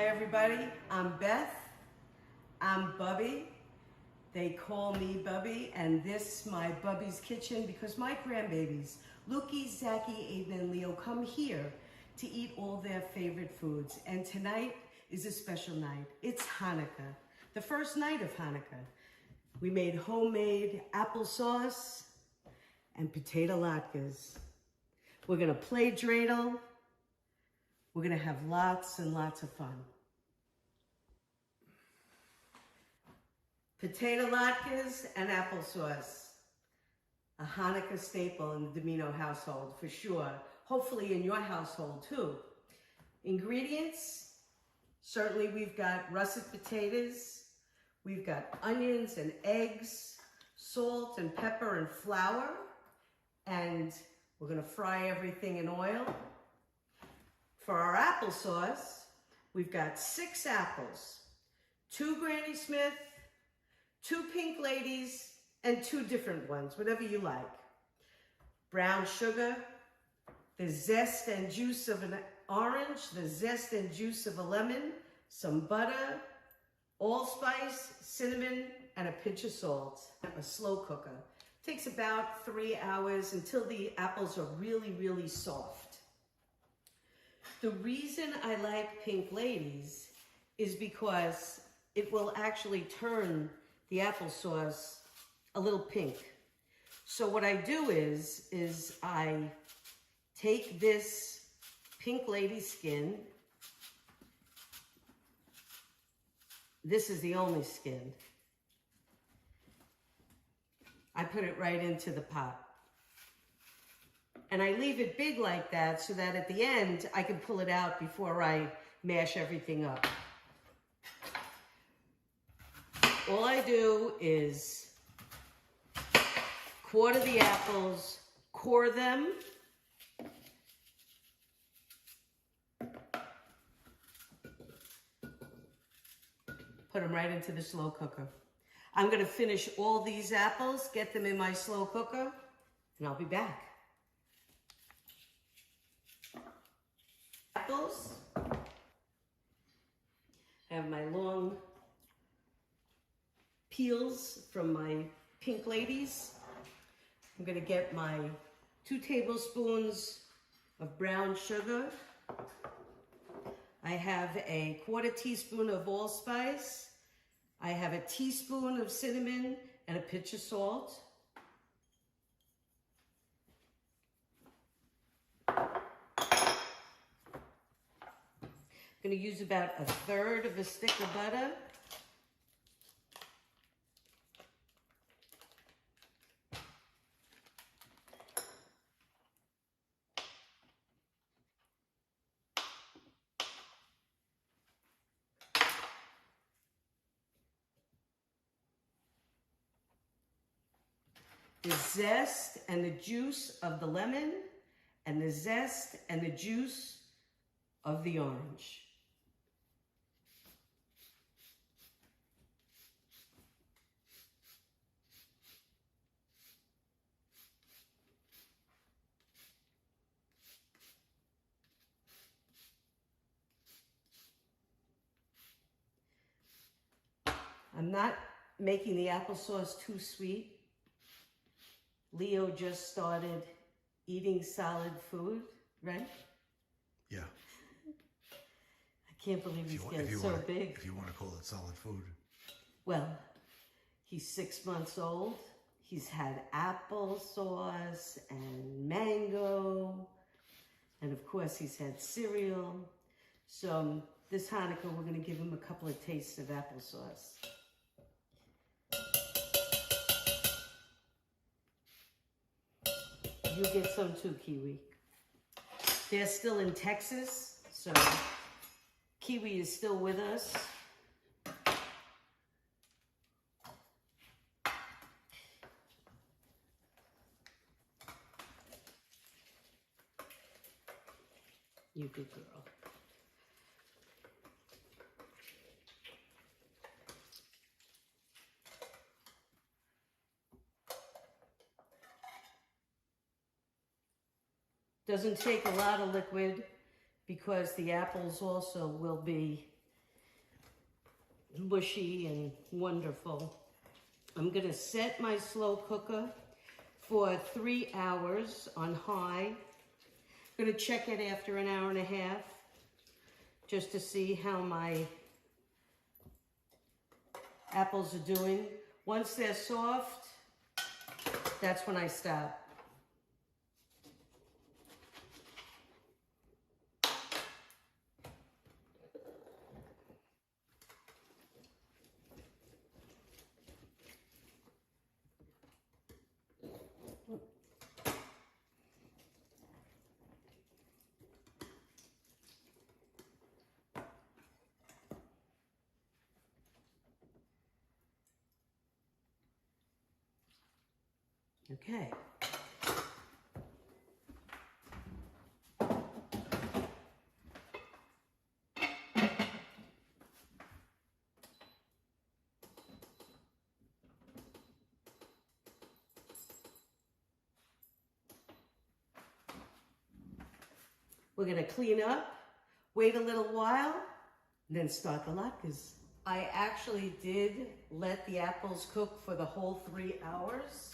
Hi everybody, I'm Beth. I'm Bubbie. They call me Bubbie, and this my Bubbie's kitchen because my grandbabies, Lukey, Zachy, Aiden, and Leo, come here to eat all their favorite foods. And tonight is a special night. It's Hanukkah, the first night of Hanukkah. We made homemade applesauce and potato latkes. We're gonna play dreidel. We're gonna have lots and lots of fun. Potato latkes and applesauce, a Hanukkah staple in the Dimino household for sure. Hopefully in your household too. Ingredients, certainly we've got russet potatoes, we've got onions and eggs, salt and pepper and flour, and we're gonna fry everything in oil. For our applesauce, we've got 6 apples, 2 Granny Smith, 2 Pink Ladies, and 2 different ones, whatever you like. Brown sugar, the zest and juice of an orange, the zest and juice of a lemon, some butter, allspice, cinnamon, and a pinch of salt. A slow cooker. Takes about 3 hours until the apples are really, really soft. The reason I like Pink Ladies is because it will actually turn the applesauce a little pink. So what I do is I take this Pink Lady skin. This is the only skin. I put it right into the pot. And I leave it big like that so that at the end, I can pull it out before I mash everything up. All I do is quarter the apples, core them, put them right into the slow cooker. I'm gonna finish all these apples, get them in my slow cooker, and I'll be back. Apples. I have my long peels from my Pink Ladies. I'm gonna get my 2 tablespoons of brown sugar. I have a 1/4 teaspoon of allspice. I have a teaspoon of cinnamon and a pinch of salt. I'm going to use about 1/3 of a stick of butter. The zest and the juice of the lemon and the zest and the juice of the orange. I'm not making the applesauce too sweet. Leo just started eating solid food, right? Yeah. I can't believe he's getting so big. If you want to call it solid food. Well, he's 6 months old. He's had applesauce and mango. And of course, he's had cereal. So this Hanukkah, we're going to give him a couple of tastes of applesauce. You get some too, Kiwi. They're still in Texas, so Kiwi is still with us. You good girl. Doesn't take a lot of liquid because the apples also will be mushy and wonderful. I'm gonna set my slow cooker for 3 hours on high. I'm gonna check it after an hour and a half just to see how my apples are doing. Once they're soft, that's when I stop. Okay. We're gonna clean up, wait a little while, and then start the latkes. I actually did let the apples cook for the whole 3 hours.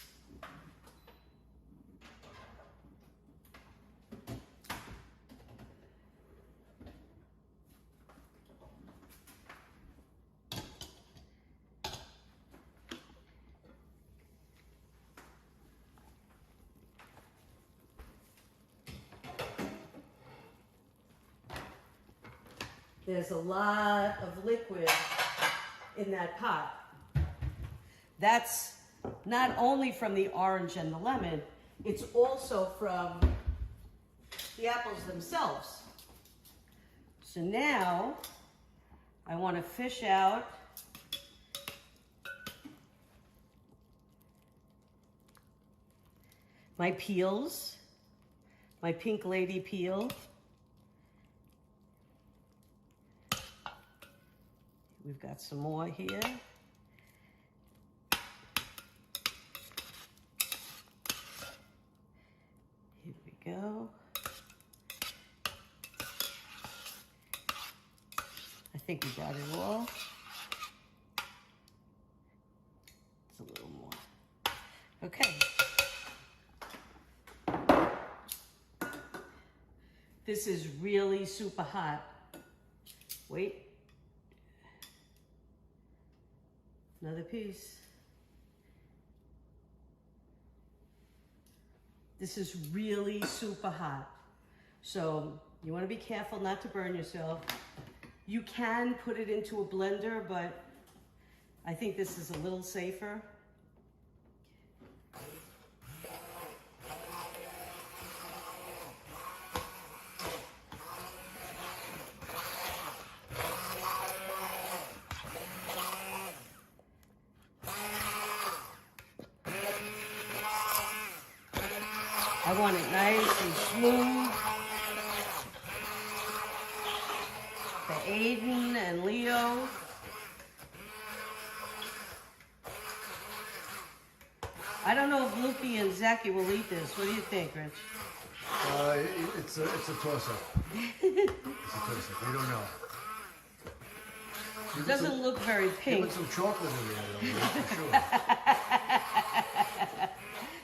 There's a lot of liquid in that pot. That's not only from the orange and the lemon, it's also from the apples themselves. So now I want to fish out my peels, my Pink Lady peel. We've got some more here. Here we go. I think we got it all. It's a little more. Okay. This is really super hot. Wait. Another piece. This is really super hot. So you want to be careful not to burn yourself. You can put it into a blender, but I think this is a little safer. I want it nice and smooth. For Aiden and Leo. I don't know if Lucy and Zachy will eat this. What do you think, Rich? It's a toss-up. It's a toss-up. We don't know. It doesn't look very pink. Put some chocolate in there, though, for sure.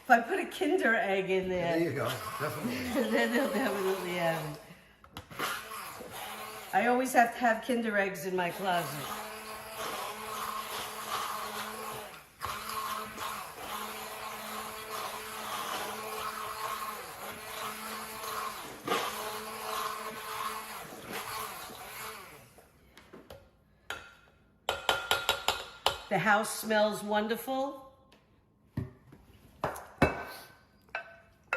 If I put a Kinder Egg in there, There you go. Definitely. then they'll definitely have it. I always have to have Kinder Eggs in my closet. The house smells wonderful.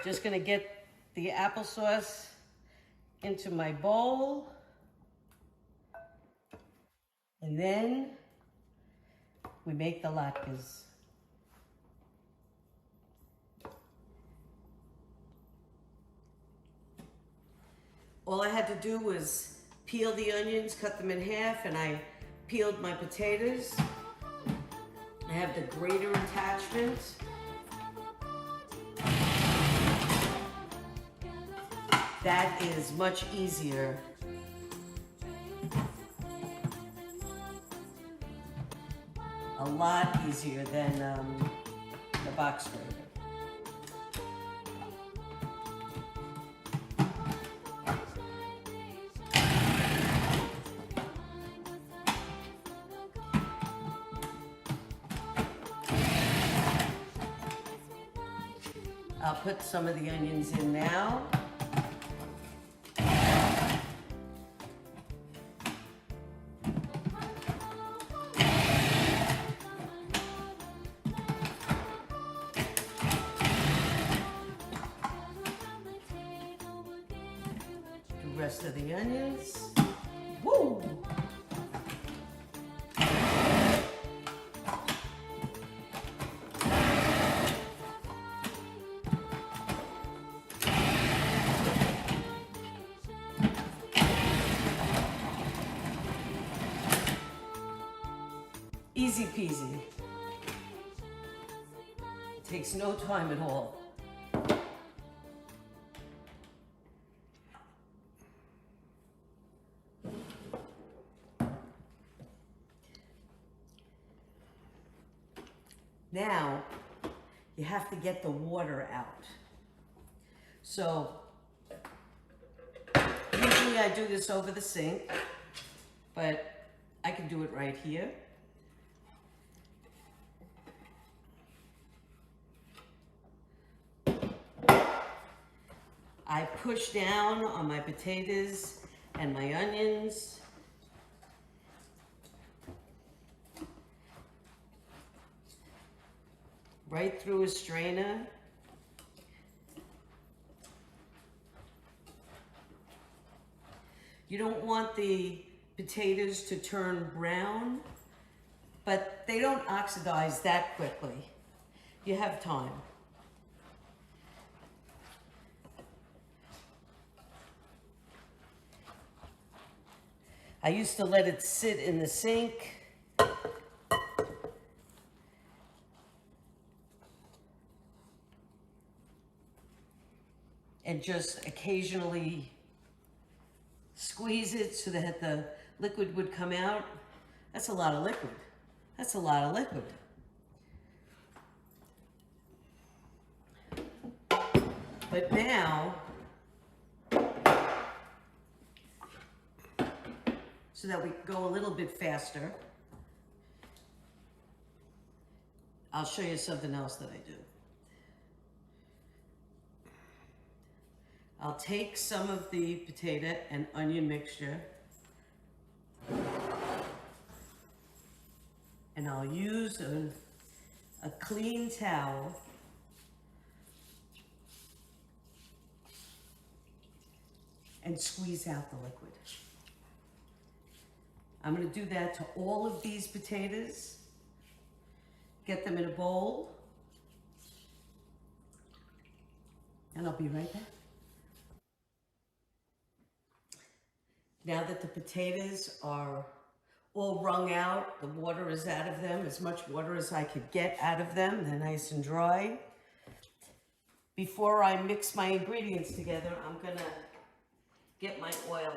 Just gonna get the applesauce into my bowl. And then we make the latkes. All I had to do was peel the onions, cut them in half, and I peeled my potatoes. I have the grater attachment. That is much easier. a lot easier than the box grater. I'll put some of the onions in now. The rest of the onions. Woo! Easy peasy. Takes no time at all. Now, you have to get the water out. So, usually I do this over the sink, but I can do it right here. I push down on my potatoes and my onions. Right through a strainer. You don't want the potatoes to turn brown, but they don't oxidize that quickly. You have time. I used to let it sit in the sink. And just occasionally squeeze it so that the liquid would come out. That's a lot of liquid. That's a lot of liquid. But now, so that we go a little bit faster, I'll show you something else that I do. I'll take some of the potato and onion mixture and I'll use a clean towel and squeeze out the liquid. I'm going to do that to all of these potatoes. Get them in a bowl. And I'll be right back. Now that the potatoes are all wrung out, the water is out of them, as much water as I could get out of them, they're nice and dry. Before I mix my ingredients together, I'm gonna get my oil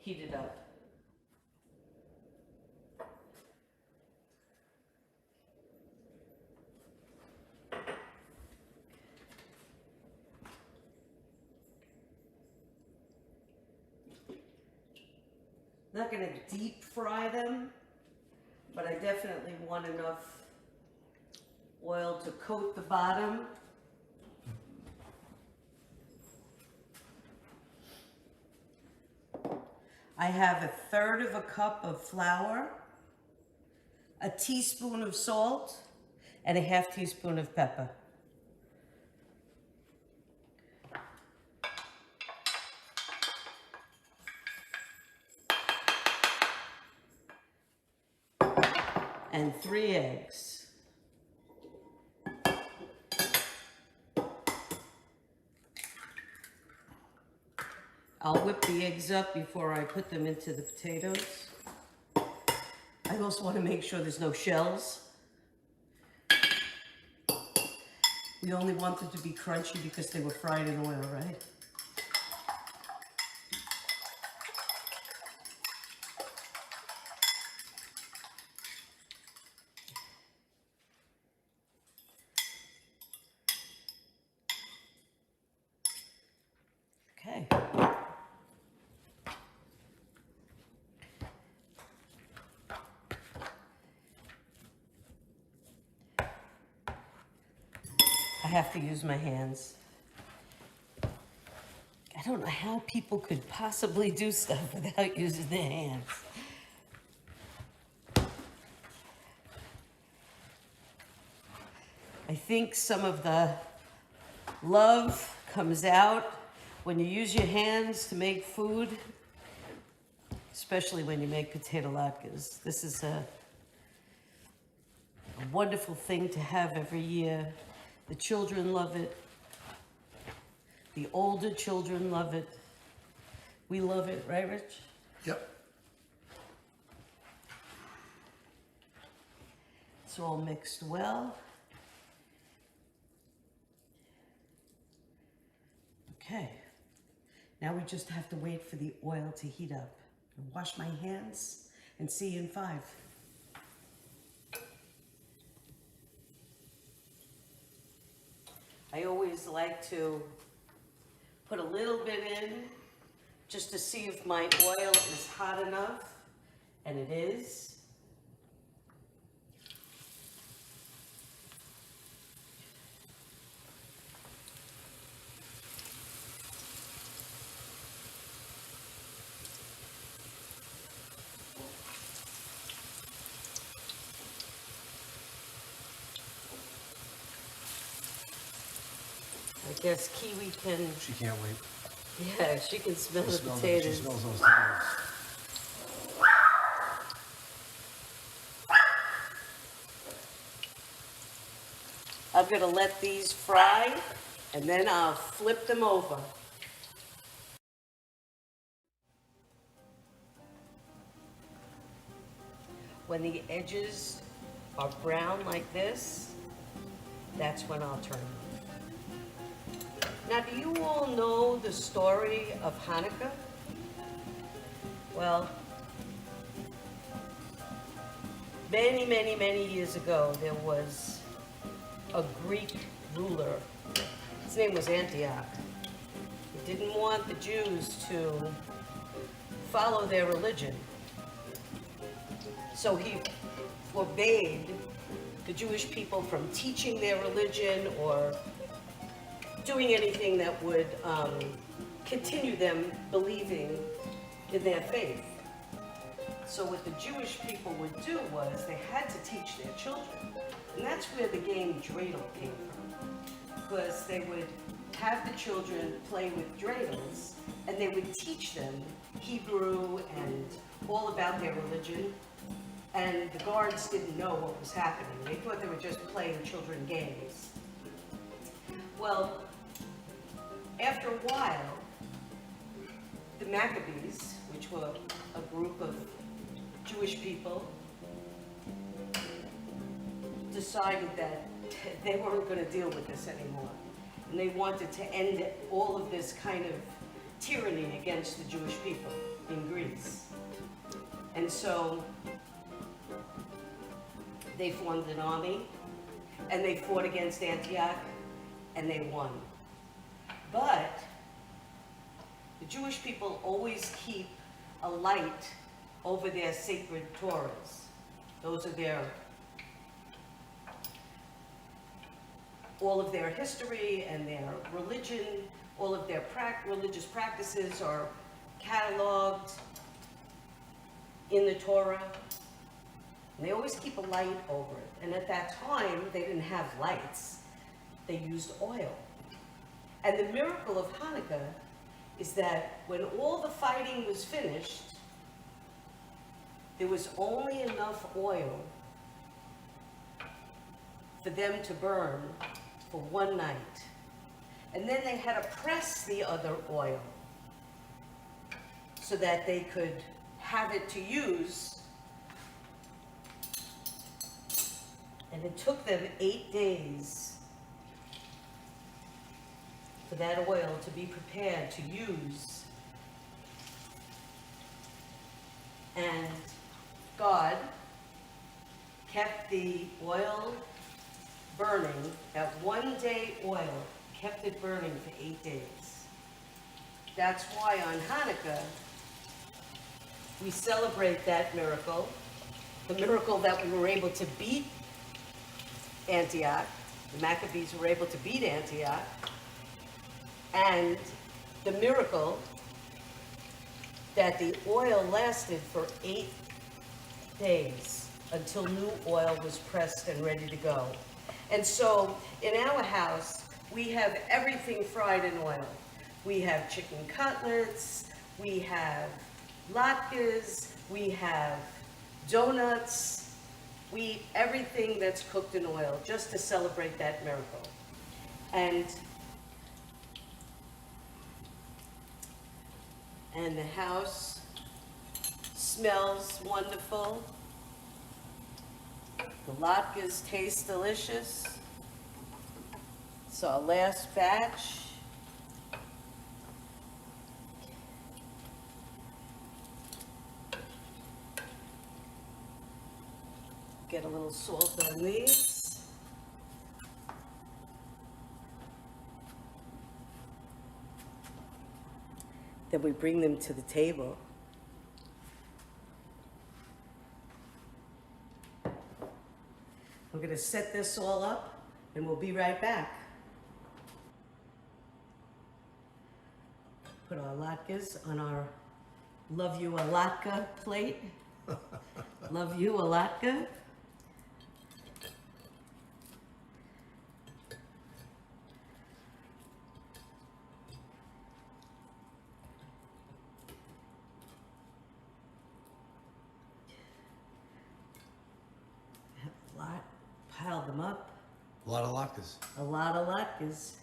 heated up. Not going to deep fry them, but I definitely want enough oil to coat the bottom. I have 1/3 cup of flour, a teaspoon of salt, and a 1/2 teaspoon of pepper. And 3 eggs. I'll whip the eggs up before I put them into the potatoes. I also want to make sure there's no shells. We only want them to be crunchy because they were fried in oil, right? have to use my hands. I don't know how people could possibly do stuff without using their hands. I think some of the love comes out when you use your hands to make food, especially when you make potato latkes. This is a wonderful thing to have every year. The children love it. The older children love it. We love it, right, Rich? Yep. It's all mixed well. Okay. Now we just have to wait for the oil to heat up. I'll wash my hands and see you in 5. I always like to put a little bit in just to see if my oil is hot enough, and it is. I guess Kiwi can, She can't wait. yeah, she can smell the She potatoes. smells those potatoes. I'm gonna let these fry, and then I'll flip them over. When the edges are brown like this, that's when I'll turn them. Now, do you all know the story of Hanukkah? Well, many, many, many years ago, there was a Greek ruler. His name was Antioch. He didn't want the Jews to follow their religion. So he forbade the Jewish people from teaching their religion or doing anything that would continue them believing in their faith. So what the Jewish people would do was they had to teach their children. And that's where the game dreidel came from. Because they would have the children play with dreidels, and they would teach them Hebrew and all about their religion. And the guards didn't know what was happening. They thought they were just playing children games. Well, after a while, the Maccabees, which were a group of Jewish people, decided that they weren't going to deal with this anymore. And they wanted to end all of this kind of tyranny against the Jewish people in Greece. And so they formed an army, and they fought against Antioch, and they won. But the Jewish people always keep a light over their sacred Torahs. Those are their, all of their history and their religion, all of their religious practices are cataloged in the Torah. And they always keep a light over it. And at that time, they didn't have lights. They used oil. And the miracle of Hanukkah is that when all the fighting was finished, there was only enough oil for them to burn for one night. And then they had to press the other oil so that they could have it to use. And it took them 8 days for that oil to be prepared to use. And God kept the oil burning, that 1 day oil kept it burning for 8 days. That's why on Hanukkah, we celebrate that miracle, the miracle that we were able to beat Antioch, the Maccabees were able to beat Antioch, and the miracle that the oil lasted for 8 days until new oil was pressed and ready to go. And so in our house, we have everything fried in oil. We have chicken cutlets, we have latkes, we have donuts. We eat everything that's cooked in oil just to celebrate that miracle. And the house smells wonderful. The latkes taste delicious. So our last batch. Get a little salt on these. Then we bring them to the table. We're going to set this all up and we'll be right back. Put our latkes on our Love You a Latke plate. Love you a latke. Pile them up. A lot of latkes. A lot of latkes.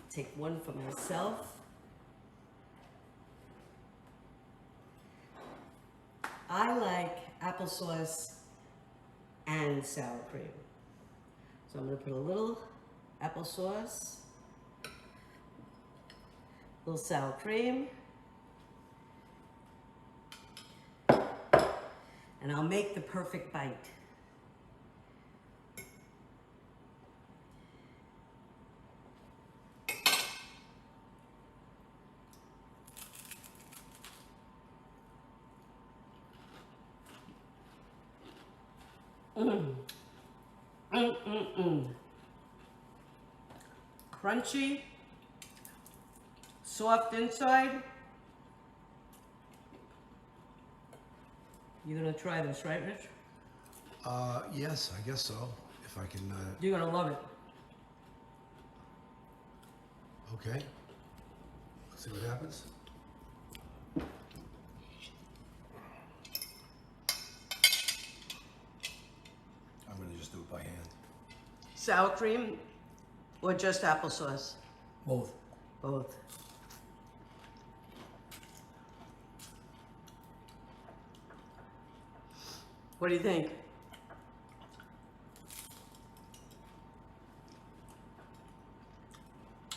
Take one for myself. I like applesauce and sour cream. So I'm going to put a little applesauce, a little sour cream, and I'll make the perfect bite. Crunchy, soft inside. You're gonna try this, right, Rich? Yes, I guess so. If I can. You're gonna love it. Okay. Let's see what happens. I'm gonna just do it by hand. Sour cream or just applesauce? Both. Both. What do you think?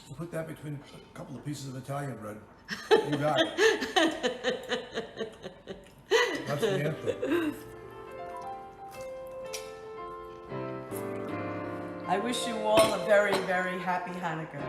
You put that between a couple of pieces of Italian bread. You got it. That's the anthem. I wish you all a very, very happy Hanukkah.